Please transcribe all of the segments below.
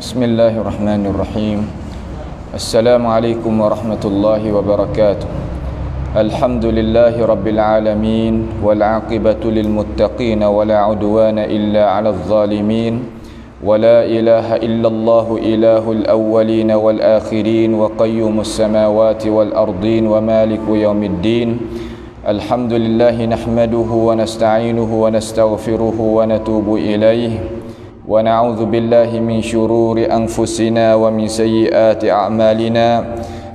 Bismillahirrahmanirrahim. Assalamualaikum warahmatullahi wabarakatuh. Alhamdulillahi rabbil alamin, wal aqibatu lil muttaqin, wala udwana illa 'alal zalimin. Wala ilaha illallah ilahul awwalin wal akhirin, wa qayyumus samawati wal ardin, wa maliku yaumiddin. Alhamdulillahi nahmaduhu wa nasta'inuhu wa nastaghfiruhu wa natubu ilayhi. Wa na'udzu billahi min syururi anfusina wa min sayyiati a'malina.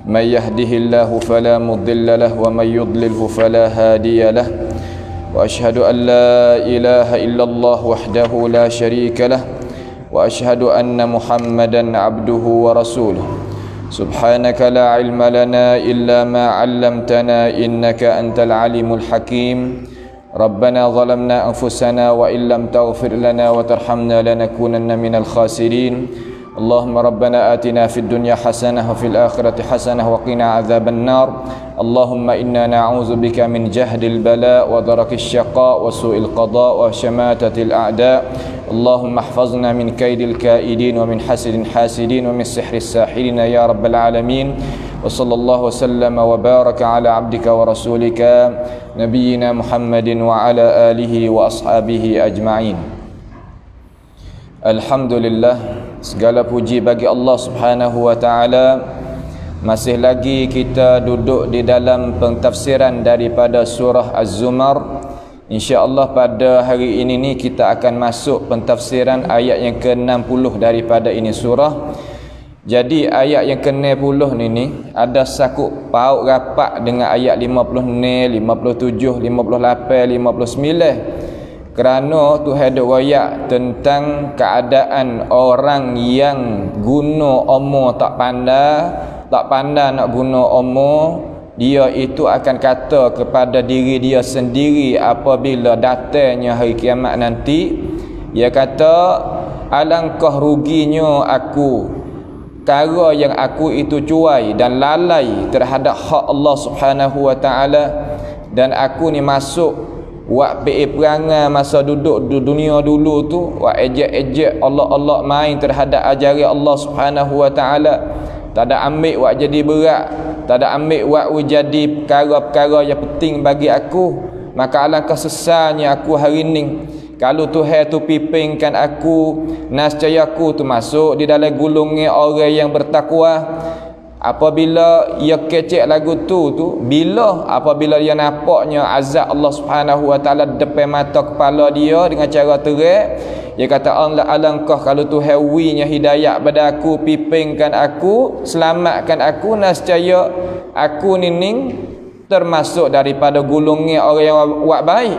May yahdihillahu fala mudilla lahu wa may yudlilhu fala hadiya lahu. Wa asyhadu an la ilaha illallah wahdahu la syarika lahu wa asyhadu anna Muhammadan abduhu wa rasuluh. Subhanaka la ilma lana illa ma 'allamtana innaka antal alimul hakim. Rabbana zalamna anfusana wa illam taghfir lana wa tarhamna lanakunanna minal khasirin. Allahumma rabbana atina fid dunya hasanah wa fil akhirati hasanah wa qina adzaban nar. Allahumma inna na'udzubika min jahdil bala wa darakis syaqa wa su'il qada wa syamatatil a'da. Allahumma ihfazna min kaidil kaidin wa min hasidin hasidin wa min sihris sahirin ya rabbal alamin. Wa sallallahu wasallam wa baraka ala abdika wa rasulika nabiyyina Muhammadin wa ala alihi wa ashabihi ajma'in. Alhamdulillah, segala puji bagi Allah Subhanahu wa taala. Masih lagi kita duduk di dalam pentafsiran daripada surah Az-Zumar. InsyaAllah pada hari ini ni kita akan masuk pentafsiran ayat yang ke-60 daripada ini surah. Jadi ayat yang ke-60 ni ada sakut paut rapat dengan ayat 56, 57, 58, 59. Kerana Tuhan ada wayak tentang keadaan orang yang guna omo tak pandai nak guna omo. Dia itu akan kata kepada diri dia sendiri apabila datangnya hari kiamat nanti. Dia kata, alangkah ruginya aku, perkara yang aku itu cuai dan lalai terhadap hak Allah Subhanahu wa taala, dan aku ni masuk wak perangai masa duduk di dunia dulu tu, wak ejek-ejek Allah main terhadap ajaran Allah Subhanahu wa taala. Tak ada ambil wak jadi berat, tak ada ambil wak jadi perkara-perkara yang penting bagi aku. Maka alangkah sesalnya aku hari ni kalau Tuhan tu pipingkan aku, nascaya aku tu masuk di dalam gulungan orang yang bertakwa. Apabila ia kecek lagu tu apabila dia nampaknya azab Allah Subhanahu wa taala depan mata kepala dia dengan cara terang, dia kata, alangkah kalau Tuhan winya hidayah pada aku, pipingkan aku, selamatkan aku, nascaya aku ni termasuk daripada gulungan orang yang buat baik.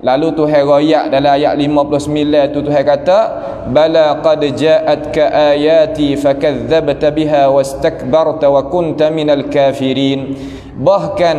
Lalu Tuhan royak dalam ayat 59 tu, Tuhan kata, bala qad ja'atka ayati fakadzdzabta biha wastakbarta wa kunta minal kafirin. Bahkan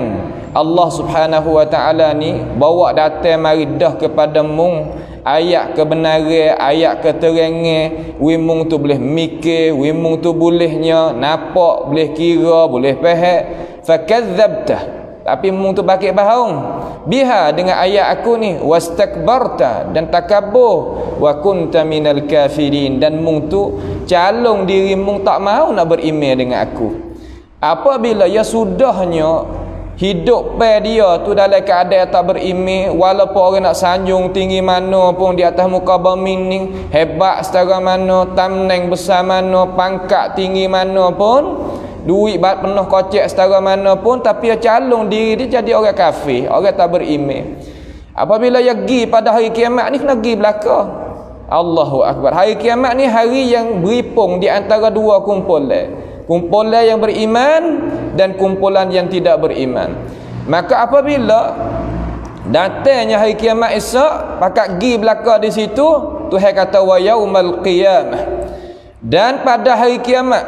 Allah Subhanahu wa taala ni bawa datang mari dah kepada mung ayat kebenaran, ayat keterangan. Wimung tu boleh mikir, wimung tu bolehnya nampak, boleh kira, boleh faham. Fakadzdzabta, tapi mung tu bakit bahaung biha dengan ayat aku ni, wastakbarta, dan takabur, wa kunta minal kafirin, dan mung tu calong diri mung tak mau nak beriman dengan aku. Apabila ya sudahnya hidup dia tu dalam keadaan tak beriman, walaupun orang nak sanjung tinggi mana pun di atas muka bumi ni, hebat setara mana, tamneng besar mana, pangkat tinggi mana pun, duit bat penuh kocek setara mana pun, tapi dia calon diri dia jadi orang kafir, orang tak beriman. Apabila dia pergi pada hari kiamat ni, kena pergi belakang. Allahu Akbar. Hari kiamat ni hari yang beripung di antara dua kumpulan. Kumpulan yang beriman dan kumpulan yang tidak beriman. Maka apabila datangnya hari kiamat esok, pakat pergi belakang di situ, Tuhan kata wa yaumal qiyamah. Dan pada hari kiamat,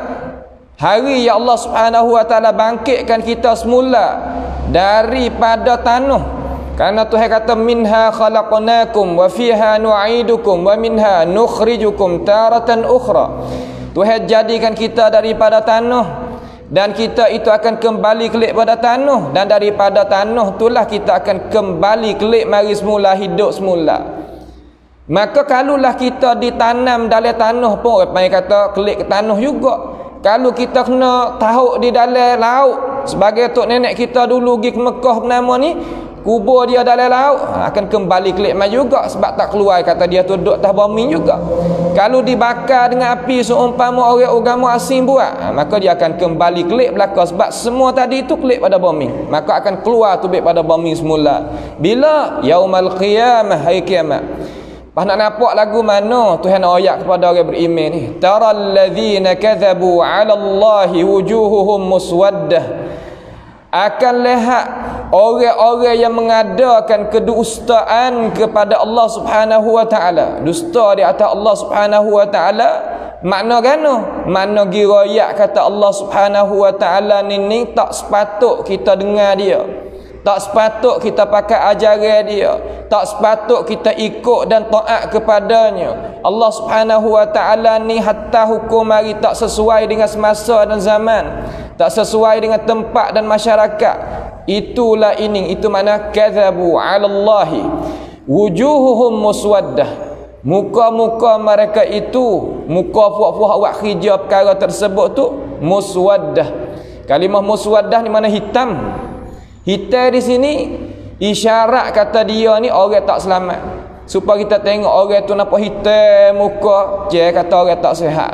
hari yang Allah Subhanahu wa taala bangkitkan kita semula daripada tanah. Karena Tuhan kata minha khalaqnakum wa fiha nu'idukum wa minha nukhrijukum taratan ukhra. Tuhan jadikan kita daripada tanah, dan kita itu akan kembali kelik pada tanah, dan daripada tanah itulah kita akan kembali kelik mari semula, hidup semula. Maka kalaulah kita ditanam dalam tanah pun, orang panggil kata kelik ke tanah juga. Kalau kita kena tahu di dalam laut, sebagai tok nenek kita dulu pergi ke Mekah nama ni, kubur dia dalam laut, akan kembali kelik mai juga, sebab tak keluar, kata dia tu duduk atas bumi juga. Kalau dibakar dengan api seumpama orang agama asing buat, maka dia akan kembali kelik belaka, sebab semua tadi itu kelik pada bumi, maka akan keluar tubik pada bumi semula. Bila? Yaumal qiyamah, hari kiamat. Pas nak nampak lagu mana Tuhan ayat kepada orang beriman ni, taral ladzina kadzabu 'ala Allahi wujuhuhum muswaddah, akan lihat orang-orang yang mengadakan kedustaan kepada Allah Subhanahu wa taala, dusta di atas Allah Subhanahu wa taala. Makna gano? Makna giroyak kata Allah Subhanahu wa taala ni tak sepatut kita dengar dia, tak sepatut kita pakai ajaran dia, tak sepatut kita ikut dan taat kepadanya. Allah Subhanahu wa taala ni hatta hukum mari tak sesuai dengan semasa dan zaman, tak sesuai dengan tempat dan masyarakat. Itulah ini, itu mana kadzabu 'ala Allahi wujuhuhum muswaddah. Muka-muka mereka itu, muka puak-puak awak kerja perkara tersebut tu muswaddah. Kalimah muswaddah ni mana hitam. Hitam di sini isyarat kata dia ni orang tak selamat. Supaya kita tengok orang tu nampak hitam muka, je kata orang tak sihat.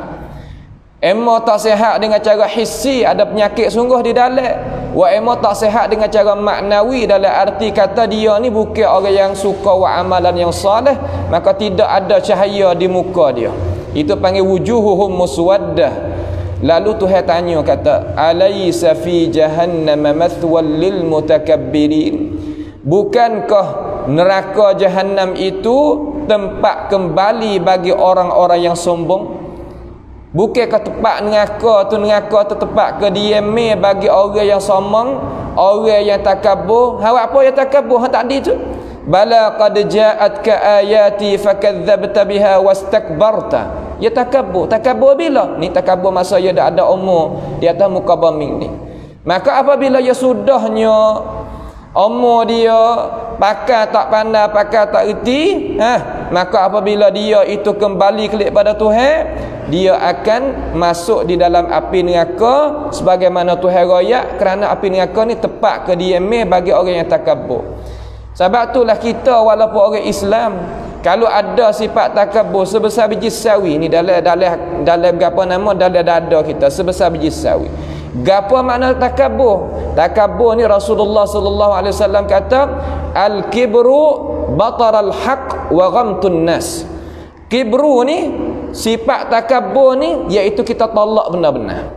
Emo tak sihat dengan cara hissi, ada penyakit sungguh di dalam. Wa emo tak sihat dengan cara maknawi, dalam arti kata dia ni bukan orang yang suka buat amalan yang soleh, maka tidak ada cahaya di muka dia. Itu panggil wujuhuhum muswaddah. Lalu Tuhan tanya kata, alaysa fi jahannam mathwal lil mutakabbirin, bukankah neraka jahannam itu tempat kembali bagi orang-orang yang sombong? Bukankah tempat neraka tu tempat kediaman bagi orang yang sombong, orang yang takabur? Awak apa yang takabur? Hang tadi tu, bala qad ja'atka ayati fakadzdzabta biha wastakbarta. Ya takabur. Takabur bila? Ni takabur masa dia dah ada umur di atas muka bumi ni. Maka apabila dia sudahnya umur dia pakai tak pandai, pakai tak erti, maka apabila dia itu kembali kelik pada Tuhan, dia akan masuk di dalam api neraka sebagaimana Tuhan royak, kerana api neraka ni tempat kediaman bagi orang yang takabur. Sebab itulah kita walaupun orang Islam, kalau ada sifat takabur sebesar biji sawi ni dalam gapo nama, dalam dada kita sebesar biji sawi. Gapo makna takabur? Takabur ni Rasulullah sallallahu alaihi wasallam kata, al-kibru bataral haq wa ghamtun nas. Kibru ni, sifat takabur ni, iaitu kita tolak benar-benar.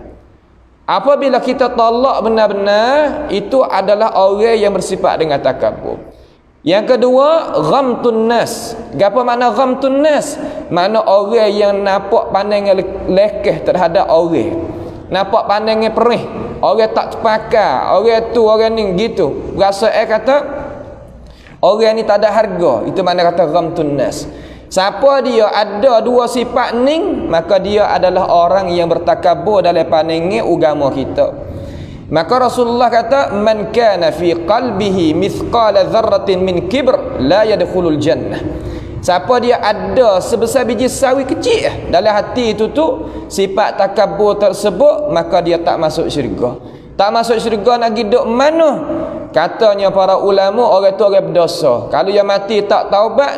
Apabila kita tolak benar-benar, itu adalah orang yang bersifat dengan takabur. Yang kedua, ghamtun nas. Apa makna ghamtun nas? Makna orang yang nampak pandangan lekeh terhadap orang, nampak pandangan perih, orang tak terpakai, orang tu orang ni gitu, berasa kata orang ni tak ada harga. Itu makna kata ghamtun nas. Siapa dia ada dua sifat ni, maka dia adalah orang yang bertakabur dalam pandangan agama kita. Maka Rasulullah kata, man kana fi qalbihi mithqala dzarratin min kibr la yadkhulul jannah. Siapa dia ada sebesar biji sawi kecil dalam hati itu tu sifat takabur tersebut, maka dia tak masuk syurga. Tak masuk syurga nak hidup mana? Katanya para ulama, orang tu orang berdosa. Kalau dia mati tak taubat,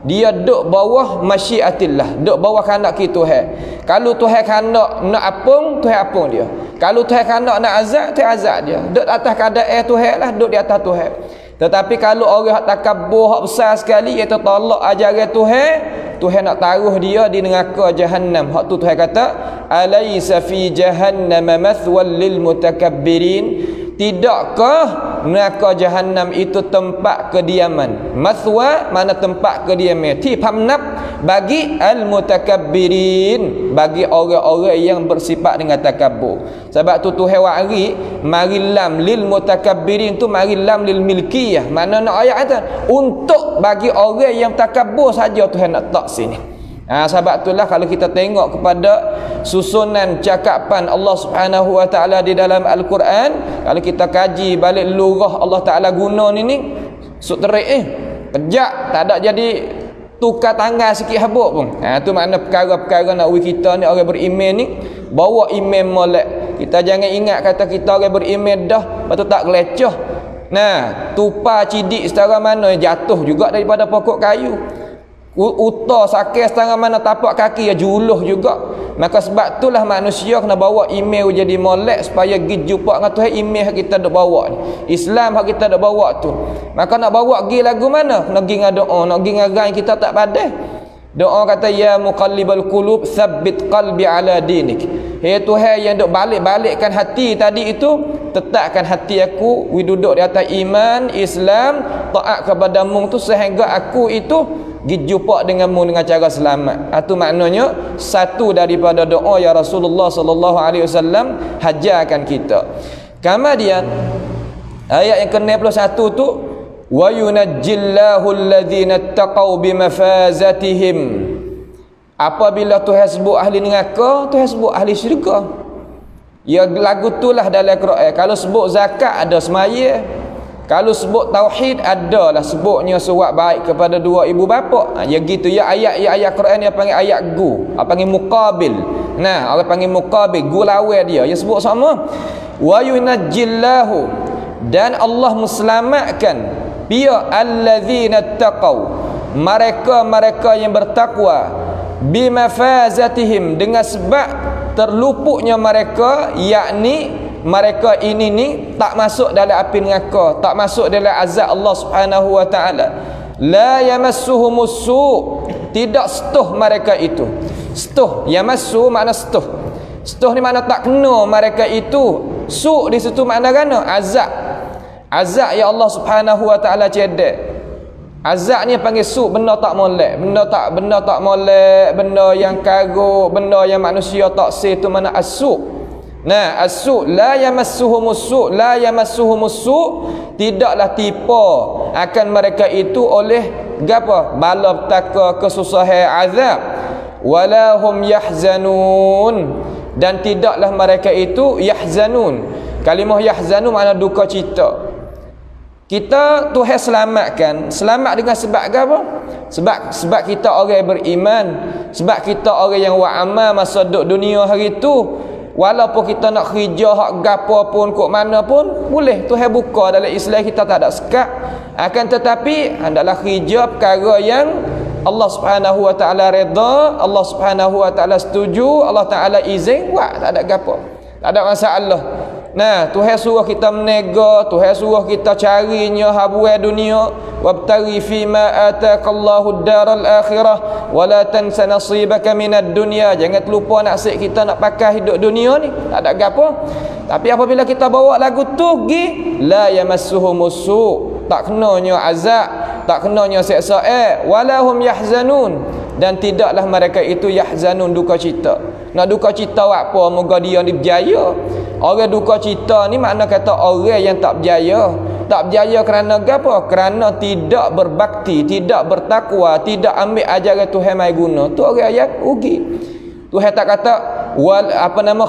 dia duduk bawah masyiatillah, duduk bawah kehendak Tuhan. Kalau Tuhan kehendak nak apung, Tuhan apung dia. Kalau Tuhan kehendak nak azab, Tuhan azab dia. Duduk atas keadaan Tuhan lah, duduk di atas Tuhan. Tetapi kalau orang hak takabur, hak besar sekali, iaitu tolak ajaran Tuhan, Tuhan nak taruh dia di neraka jahannam. Hak tu Tuhan kata, alaysa fi jahannam mathwal lil mutakabbirin. Tidakkah neraka jahannam itu tempat kediaman? Mathwa mana tempat kediaman. Ti pamnap bagi al-mutakabbirin, bagi orang-orang yang bersifat dengan takabur. Sebab tu Tuhan wari mari lam lil mutakabbirin tu mari lam lil milkiyah. Mana nak ayat kata untuk bagi orang yang takabur saja Tuhan nak tak sini. Sebab itulah kalau kita tengok kepada susunan cakapan Allah Subhanahu wa taala di dalam Al-Quran, kalau kita kaji balik lurah Allah Taala guna ni sut terik kejak tak ada jadi tukar tanggal sikit habuk pun. Tu makna perkara-perkara nak kita ni orang beriman ni bawa iman molek. Kita jangan ingat kata kita orang beriman dah lepas tu tak gelecah. Tupa cidik setara mana jatuh juga daripada pokok kayu. Uta sakit setara mana tapak kaki ya juluh juga. Maka sebab itulah manusia kena bawa email jadi molek supaya pergi jumpa dengan Tuhan. Email yang kita dah bawa ni, Islam yang kita dah bawa tu. Maka nak bawa pergi lagu mana? Nak pergi dengan doa, nak pergi dengan rai kita tak padah. Doa kata ya muqallibal qulub tsabbit qalbi ala dinik. Hei Tuhan yang duk balik-balikkan hati tadi itu, tetapkan hati aku duduk di atas iman, Islam, taat kepadamu tu sehingga aku itu jumpa denganmu dengan cara selamat. Itu maknanya satu daripada doa ya Rasulullah sallallahu alaihi wasallam hajarkan kita. Kemudian ayat yang ke-61 tu wa yunajjillahu alladhina taqaw bimafazatihim. Apabila Tuhan sebut ahli neraka, Tuhan sebut ahli syurga. Ya lagu itulah dalam Quran. Kalau sebut zakat ada semaya. Kalau sebut tauhid adalah sebutnya surat baik kepada dua ibu bapa. Ya gitu ya ayat Quran yang panggil ayat gu, panggil muqabil. Orang panggil muqabil, gu lawan dia. Ya sebut sama. Wa yunajjillahu, dan Allah meselamatkan dia allazina taqaw, mereka yang bertakwa, bimafazatihim, dengan sebab terluputnya mereka, yakni mereka ini ni tak masuk dalam api neraka, tak masuk dalam azab Allah Subhanahu wa taala. La yamassuhumus su', tidak setuh mereka itu. Setuh, yamassu makna setuh. Setuh ni makna tak kena mereka itu. Su' di situ makna gana azab. Azab ya Allah Subhanahu wa taala cedek. Azab ni panggil su', benda tak molek, benda tak molek, benda yang kagok, benda yang manusia tak sah, tu mana as-su'. As-su' la yamassuhumus su', la yamassuhumus su', tidaklah tipa akan mereka itu oleh gapo? Bala petaka, kesusahan, azab. Wala hum yahzanun, dan tidaklah mereka itu yahzanun. Kalimah yahzanun makna duka cita. Kita Tuhan selamatkan. Selamat dengan sebab apa? Sebab kita orang beriman, sebab kita orang yang wa'amal masa duduk dunia hari itu. Walaupun kita nak kerja hak gapo pun, kok mana pun boleh. Tuhan buka dalam Islam, kita tak ada sekat. Akan tetapi hendaklah kerja perkara yang Allah Subhanahu wa taala redha, Allah Subhanahu wa taala setuju, Allah taala izin buat, tak ada gapo. Tak ada masalah. Tuhan suruh kita menega, Tuhan suruh kita carinya habuai dunia. Wabtaghi fima ataqallahu ad-daral akhirah wa la tansa nasibaka minad dunya. Jangan terlupa nasib kita nak pakai hidup dunia ni, tak ada gapo. Tapi apabila kita bawa lagu tu pergi, la yamassuhumus su', tak kenanya azab, tak kenanya seksa, walahum yahzanun, dan tidaklah mereka itu yahzanun, duka cita. Nak duka cita apa? Moga dia ni berjaya. Orang duka cita ni makna kata orang yang tak berjaya. Tak berjaya kerana apa? Kerana tidak berbakti, tidak bertakwa, tidak ambil ajaran Tuhan mai guna. Tu orang yang rugi. Tuhan tak kata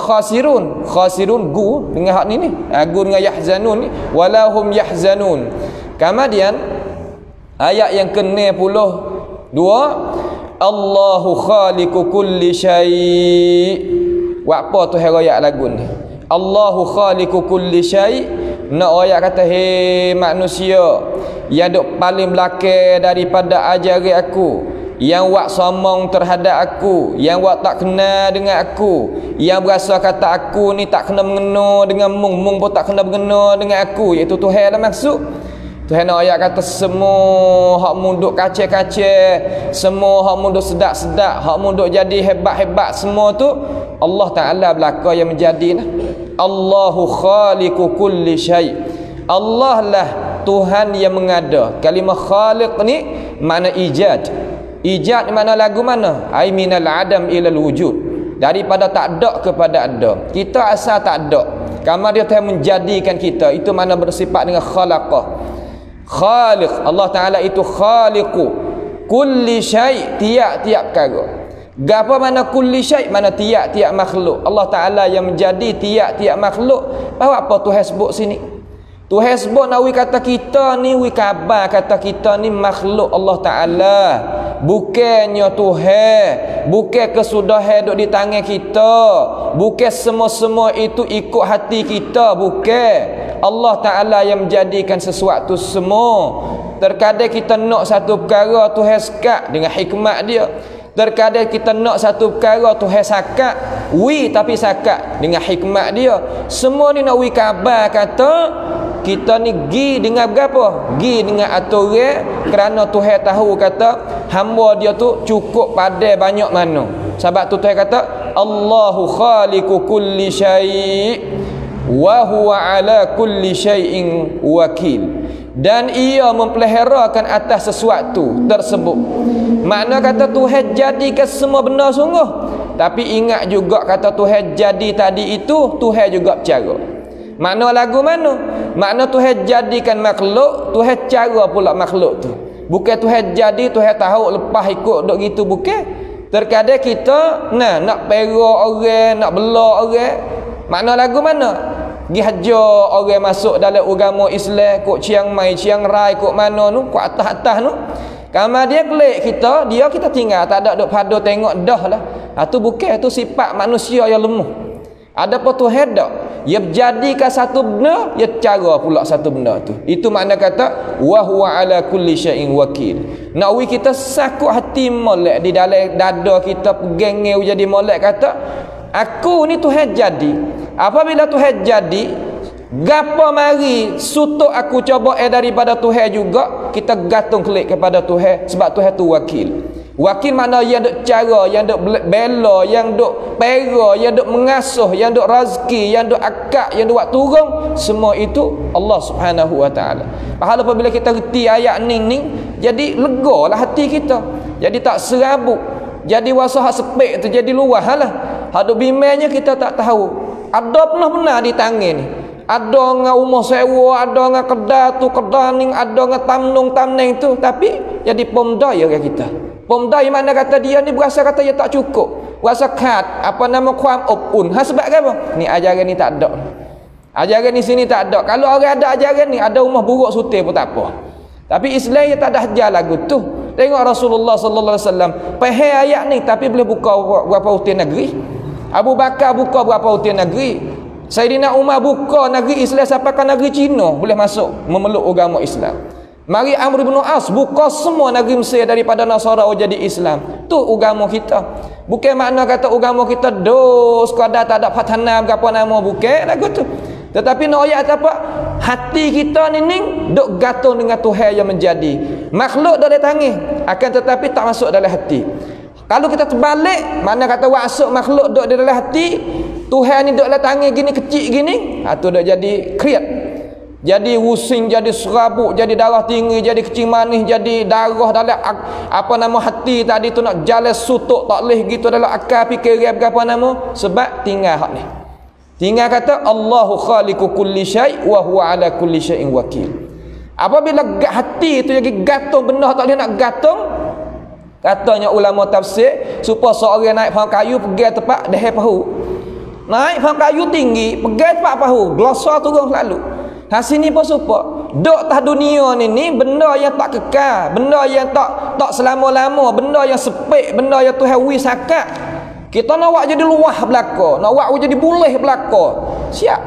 khasirun. Khasirun gu dengan hak ni. Gu dengan yahzanun ni, walahum yahzanun. Kemudian ayat yang ke-62, Allahu khaliqu kulli syai'. Apa tu ayat lagu ni? Allahu khaliqu kulli syai'. Nak ayat kata, hei manusia yang duk paling belakang daripada ajaran aku, yang wak somong terhadap aku, yang wak tak kenal dengan aku, yang berasa kata aku ni tak kena mengena dengan mung pun tak kena mengena dengan aku, iaitu Tuhan lah maksud. Tuhan nak ayat kata semua hak munduk kacau-kacau, semua hak munduk sedap-sedap, hak munduk jadi hebat-hebat, semua tu Allah Ta'ala belaka yang menjadi lah. Allahu khaliqu kulli syai'. Allah lah Tuhan yang mengada. Kalimah khaliq ni makna ijad. Ijad ni makna lagu mana? Ai minal adam ilal wujud. Daripada tak ada kepada ada. Kita asal tak ada. Karena dia Tuhan menjadikan kita. Itu makna bersifat dengan khalaqah. Khaliq. Allah Ta'ala itu khaliqu kulli syai', tiap-tiap perkara. Gapa mana kulli syai', mana tiap-tiap makhluk. Allah Ta'ala yang menjadi tiap-tiap makhluk. Bahawa apa Tuhan sebut sini? Tuhan sebut nak kata kita ni, kabar kata kita ni makhluk Allah Ta'ala. bukannya Tuhan, bukan kesudahan duk di tangan kita, bukan semua-semua itu ikut hati kita, bukan. Allah Ta'ala yang menjadikan sesuatu semua. Terkadang kita nak satu perkara, Tuhan sekat dengan hikmat dia. Terkadang kita nak satu perkara, Tuhan sakat, tapi sakat dengan hikmat dia. Semua ni nak kabar kata kita ni gi dengan berapa? Gi dengan aturan, kerana Tuhan tahu kata hamba dia tu cukup pada banyak mana. Sebab tu Tuhan kata Allahu khaliqu kulli syai' wa huwa ala kulli syai'in wakil. Dan ia mempeliharakan atas sesuatu tersebut. Makna kata Tuhan jadikan semua benda sungguh. Tapi ingat juga kata Tuhan jadi tadi itu Tuhan juga bercara. Makna lagu mana? Makna Tuhan jadikan makhluk, Tuhan cara pula makhluk tu. Bukan Tuhan jadi Tuhan tahu lepas ikut duk gitu, bukan. Terkadang kita nak pera orang, nak bela orang. Makna lagu mana? Pergi hajar orang masuk dalam agama Islam, kok Chiang Mai, Chiang Rai, kok mana tu, kok atas-atas tu. Kalau dia kelik kita tinggal, tak ada duk pada tengok dah lah. Tu bukan, tu sifat manusia yang lemah. Ada apa tu hendak? Ia berjadikan satu benda, ia cara pula satu benda tu. Itu makna kata wa huwa ala kulli syai'in wakil. Nak kita sakut hati molek di dalam dada kita, pegang jadi molek kata aku ni Tuhan jadi. Apabila Tuhan jadi, gapo mari sutuk aku coba daripada Tuhan juga, kita gantung kelik kepada Tuhan sebab Tuhan tu wakil. Wakil makna yang duk cara, yang duk bela, yang duk pera, yang duk mengasuh, yang duk rezeki, yang duk akak, yang duk buat turun, semua itu Allah Subhanahu wa taala. Pahala apabila kita reti ayat ning, jadi legalah hati kita. Jadi tak serabut. Jadi wasah sepek tu jadi luah lah. Haduk bimbangnya kita tak tahu. Ada pernah di tangan ni. Ada dengan rumah sewa, ada dengan kedai tu, kedai ni, ada dengan tamnung tu, tapi jadi pemdaya kita. Pemdaya mana kata dia ni berasa kata dia tak cukup. Berasa kat apa nama kuam opun. Sebab apa? Ni ajaran ni tak ada. Ajaran ni sini tak ada. Kalau orang ada ajaran ni, ada rumah buruk sutir pun tak apa. Tapi Islam dia tak ada ajar lagu tu. Tengok Rasulullah sallallahu alaihi wasallam faham ayat ni tapi boleh buka berapa hutan negeri. Abu Bakar buka berapa hutan negeri. Sayyidina Umar buka negeri Islam sampai ke negeri Cina boleh masuk memeluk agama Islam. Mari Amr bin As buka semua negeri Mesir daripada Nasara jadi Islam. Tu agama kita. Bukan makna kata agama kita dos sekadar tak ada fatana berapa nama, bukan lagu tu. Tetapi nak ayat apa? Hati kita ni duk gantung dengan Tuhan yang menjadi. Makhluk dalam tangan akan tetapi tak masuk dalam hati. Kalau kita terbalik, mana kata masuk makhluk duk dalam hati, Tuhan ni duk dalam tangan gini kecil gini, tu duk jadi kriat. Jadi wusing, jadi serabut, jadi darah tinggi, jadi kecil manis, jadi darah dalam apa nama hati tadi tu nak jalan sutuk tak leh gitu dalam akal fikir apa nama sebab tinggal hak ni. Tinggal kata Allahu khaliqu kulli syai' wa huwa ala kulli syai'in wakil. Apabila hati itu lagi gantung benda tak boleh nak gantung, katanya ulama tafsir supaya seorang naik faham kayu pergi tempat dah pahu. Naik faham kayu tinggi, pergi tempat pahu, glasa turun selalu. Sini pun supaya duk tah dunia ni benda yang tak kekal, benda yang tak selama-lama, benda yang sepek, benda yang Tuhan wis sakat. Kita nak buat jadi luah belaka, nak buat jadi boleh belaka. Siap.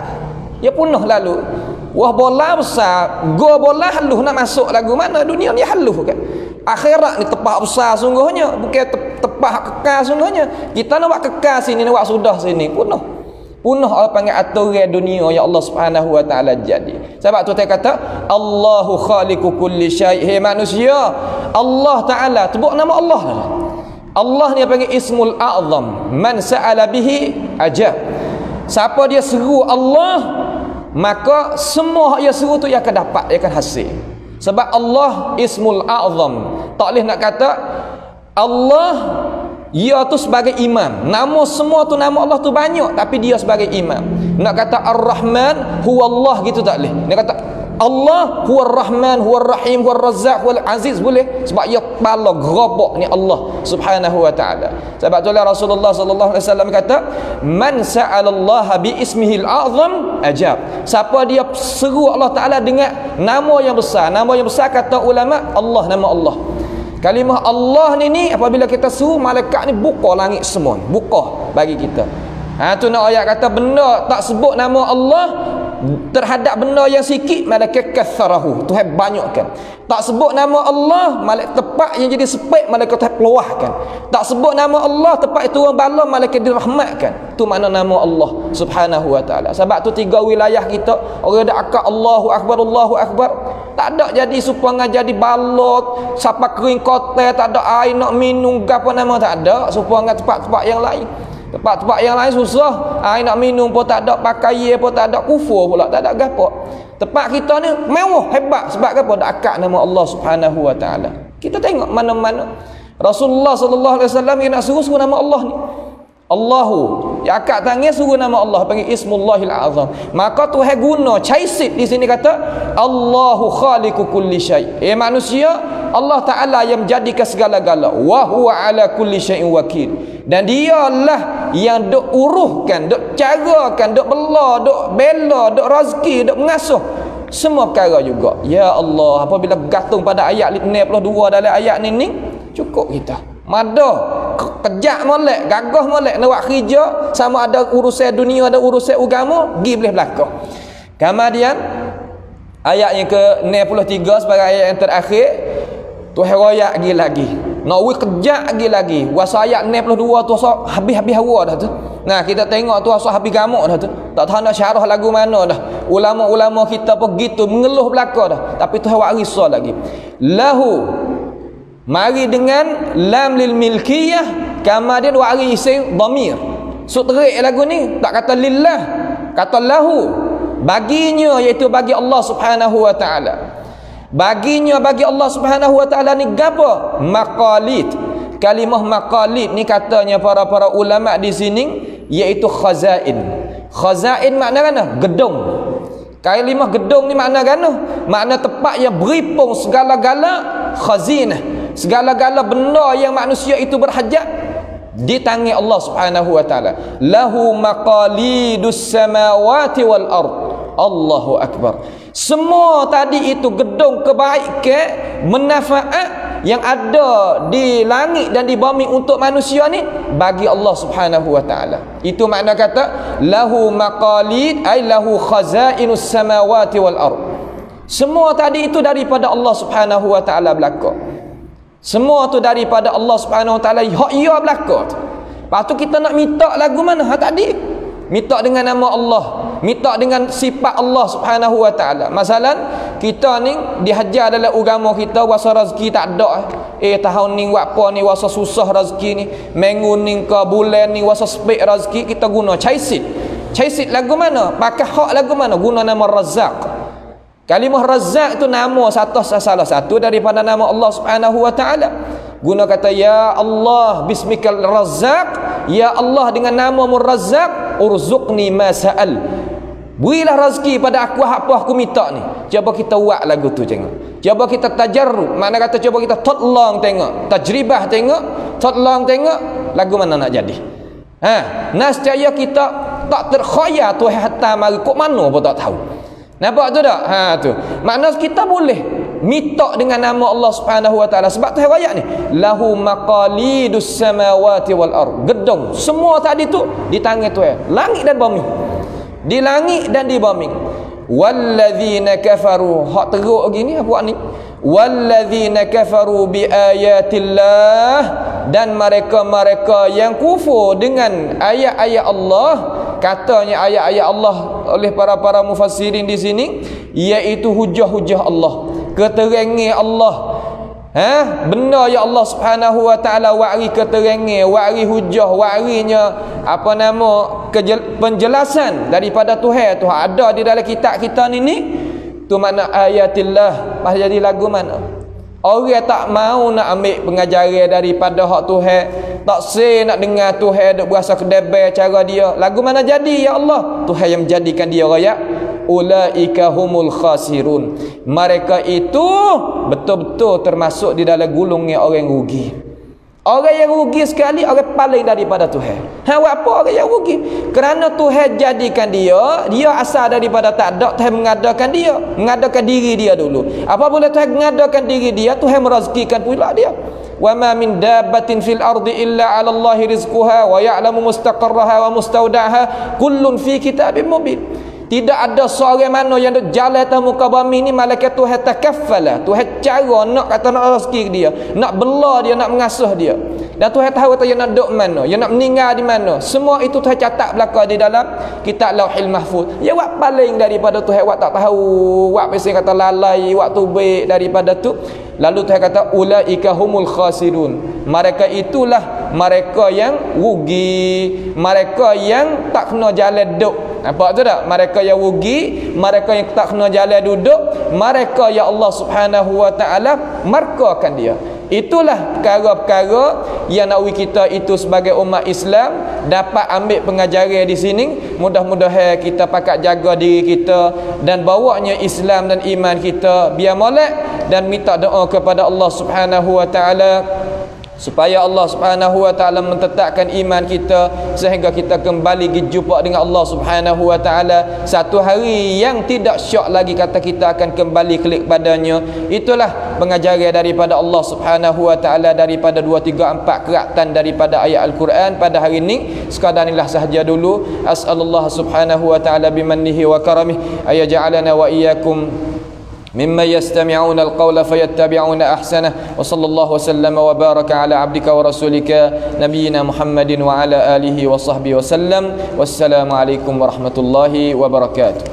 Dia punah lalu. Wah bola besar, go bola halus nak masuk lagu mana dunia ni halus kan. Akhirat ni tepat besar sungguhnya, bukan tepat kekal sungguhnya. Kita nak buat kekal sini, nak buat sudah sini, punah. Punah Allah panggil aturan dunia yang Allah Subhanahu wa taala jadi. Sebab tu dia kata Allahu khaliqu kulli syai'. Hai manusia, Allah Taala sebut nama Allah. Allah ni panggil Ismul A'zam. Man sa'ala bihi ajab. Siapa dia seru Allah, maka semua dia seru tu dia akan dapat, dia akan hasil. Sebab Allah Ismul A'zam. Tak boleh nak kata Allah dia tu sebagai imam. Nama semua tu nama Allah tu banyak tapi dia sebagai imam. Nak kata Ar-Rahman huwa Allah gitu tak boleh. Nak kata Allah huwa Ar-Rahman huwa Ar-Rahim huwa Ar-Razzaq huwa Al-Aziz boleh sebab ia kepala gerabak ni Allah Subhanahu wa taala. Sebab tu Rasulullah sallallahu alaihi wasallam kata man sa'ala Allah bi ismihi al-a'zam ajab. Siapa dia seru Allah taala dengan nama yang besar. Nama yang besar kata ulama Allah, nama Allah. Kalimah Allah ni apabila kita suruh malaikat ni buka langit semua, buka bagi kita. Tu nak ayat kata benda tak sebut nama Allah terhadap benda yang sikit, malaikat katharahu, Tuhan banyakkan. Tak sebut nama Allah, malaikat tepat yang jadi sepek, malaikat Tuhan keluarkan. Tak sebut nama Allah, tepat itu orang bala, malaikat dirahmatkan. Tu makna nama Allah Subhanahu wa taala. Sebab tu 3 wilayah kita orang dak akak Allahu akbar, Allahu akbar, tak ada jadi supaya jadi balot siapa kering kotel, tak ada air nak minum gapo nama, tak ada. Supaya tempat-tempat yang lain, tempat-tempat yang lain susah, air nak minum pun tak ada, pakaian pun tak ada, kufur pula tak ada gapo. Tempat kita ni mewah hebat sebab apa? Dak akak nama Allah Subhanahu wa taala. Kita tengok mana-mana Rasulullah sallallahu alaihi wasallam dia nak suruh nama Allah ni. Allahu, ya akak tangan suruh nama Allah, panggil Ismullahil Azam. Maka Tuhan guna caisit di sini kata Allahu khaliqu kulli syai. Manusia Allah Taala yang menjadikan segala-gala. Wa huwa ala kulli syai'in wakil. Dan dialah yang dok uruhkan, dok carakan, dok bela, dok bela, dok rezeki, dok mengasuh semua perkara juga. Ya Allah, apabila gantung pada ayat 62 dalam ayat ni cukup kita. Mada kejak molek, gagah molek nak buat kerja, sama ada urusan dunia, ada urusan agama, pergi boleh belakang. Kemudian ayat yang ke-63 sebagai ayat yang terakhir, Tuhan royak lagi. Nak we kejak lagi. Wasa ayat 62 tu habis-habis hawa dah tu. Nah, kita tengok tu asal habis gamak dah tu. Tak tahu nak syarah lagu mana dah. Ulama-ulama kita begitu mengeluh belaka dah. Tapi Tuhan warisah lagi. Lahu, mari dengan lam lil milkiyah, kemudian wari isim dhamir. Sutrik lagu ni tak kata lillah, kata lahu, baginya, iaitu bagi Allah Subhanahu wa taala. Baginya, bagi Allah Subhanahu wa taala ni gapo? Maqalid. Kalimah maqalid ni katanya para ulama di sini iaitu khazain. Khazain makna kan? Gedung. Kalimah gedung ni makna kan? Makna tempat yang beripung segala-gala khazinah, segala-gala benda yang manusia itu berhajat di tangan Allah Subhanahu wa taala. Lahu maqalidus samawati wal ard. Allahu akbar. Semua tadi itu gedung kebaikan, manfaat yang ada di langit dan di bumi untuk manusia ni bagi Allah Subhanahu wa taala. Itu makna kata lahu maqalid, ay lahu khazainus samawati wal ard. Semua tadi itu daripada Allah Subhanahu wa taala belaka. Semua tu daripada Allah Subhanahu wa taala, hak ia belaka. Lepas tu kita nak minta lagu mana? Ha tadi. Minta dengan nama Allah, minta dengan sifat Allah Subhanahu wa taala. Masalan, kita ni dihajar dalam agama kita wasa rezeki tak ada. Tahun ni buat apa ni wasa susah rezeki ni. Minggu ni ke bulan ni wasa sepek rezeki, kita guna caisit. Caisit lagu mana? Pakai hak lagu mana? Guna nama Razzaq. Kalimah Razzaq itu nama salah satu daripada nama Allah Subhanahu wa taala. Guna kata ya Allah bismikal Razzaq, ya Allah dengan namamu Razzaq, urzuqni ma sa'al. Berilah rezeki pada aku apa aku minta ni. Cuba kita buat lagu tu tengok. Cuba kita tajarrub, makna kata cuba kita tolong tengok, tajribah tengok, tolong tengok lagu mana nak jadi. Nescaya kita tak terkhayal Tuhan hatta mari kok mana pun tak tahu. Nampak tu tak? Tu. Makna kita boleh minta dengan nama Allah Subhanahu wa taala sebab tu ayat ni lahu maqalidus samawati wal ard. Gedung semua tadi tu di tangan Tuhan, langit dan bumi. Di langit dan di bumi. Walladzina kafaru, hak teruk gini apa ni? Walladzina kafaru bi ayatillah, dan mereka-mereka yang kufur dengan ayat-ayat Allah. Katanya ayat-ayat Allah oleh para mufassirin di sini iaitu hujah-hujah Allah, keterangan Allah. Benda yang Allah Subhanahu wa taala wari keterangan, wari hujah, warinya apa nama penjelasan daripada Tuhan. Tuhan ada di dalam kitab kita ni tu makna ayatillah. Pas jadi lagu mana? Orang tak mau nak ambil pengajaran daripada hak Tuhan, tak say nak dengar Tuhan duk berasa kedebel cara dia. Lagu mana jadi ya Allah? Tuhan yang menjadikan dia raya. Ulaika humul khasirun. Mereka itu betul-betul termasuk di dalam gulungnya orang rugi. Orang yang rugi sekali orang paling daripada Tuhan. Apa orang yang rugi? Kerana Tuhan jadikan dia asal daripada tak ada, Tuhan mengadakan diri dia dulu. Apabila Tuhan mengadakan diri dia, Tuhan merezekikan pula dia. Wa ma min dabbatin fil ardi illa 'ala Allahi rizquha wa ya'lamu mustaqarraha wa mustaudaha kullun fi kitabim mubin. Tidak ada seorang mana yang duk jalan atas muka bumi ni malaikat Tuhan takaffala. Tuhan cara nak kata nak rezeki dia, nak bela dia, nak mengasuh dia. Dan Tuhan tahu dia nak duduk mana, dia nak meninggal di mana. Semua itu Tuhan catat belaka di dalam kitab Lauhil Mahfuz. Ya wak paling daripada Tuhan wak tak tahu, wak biasa kata lalai, wak tubik daripada tu. Lalu Tuhan kata ulaika humul khasirun. Mereka itulah mereka yang rugi, mereka yang tak kena jalan duduk. Nampak tu tak? Mereka yang rugi, mereka yang tak kena jalan duduk, mereka yang Allah Subhanahu wa taala markakan dia. Itulah perkara-perkara yang nak kita itu sebagai umat Islam dapat ambil pengajaran di sini. Mudah-mudahan kita pakat jaga diri kita dan bawanya Islam dan iman kita biar molek, dan minta doa kepada Allah Subhanahu wa taala supaya Allah Subhanahu wa taala mentetapkan iman kita sehingga kita kembali berjumpa dengan Allah Subhanahu wa taala satu hari yang tidak syak lagi kata kita akan kembali klik padanya. Itulah pengajaran daripada Allah Subhanahu wa taala daripada 2 3 4 keratan daripada ayat Al-Quran pada hari ini. Sekadar inilah sahaja dulu. As'alullah Subhanahu wa taala bimannihi wa karamih ayaj'alana wa iyyakum ممن يستمعون القول فيتبعون أحسنه وصلى الله وسلم وبارك على عبدك ورسولك نبينا محمد وعلى آله وصحبه وسلم والسلام عليكم ورحمة الله وبركاته.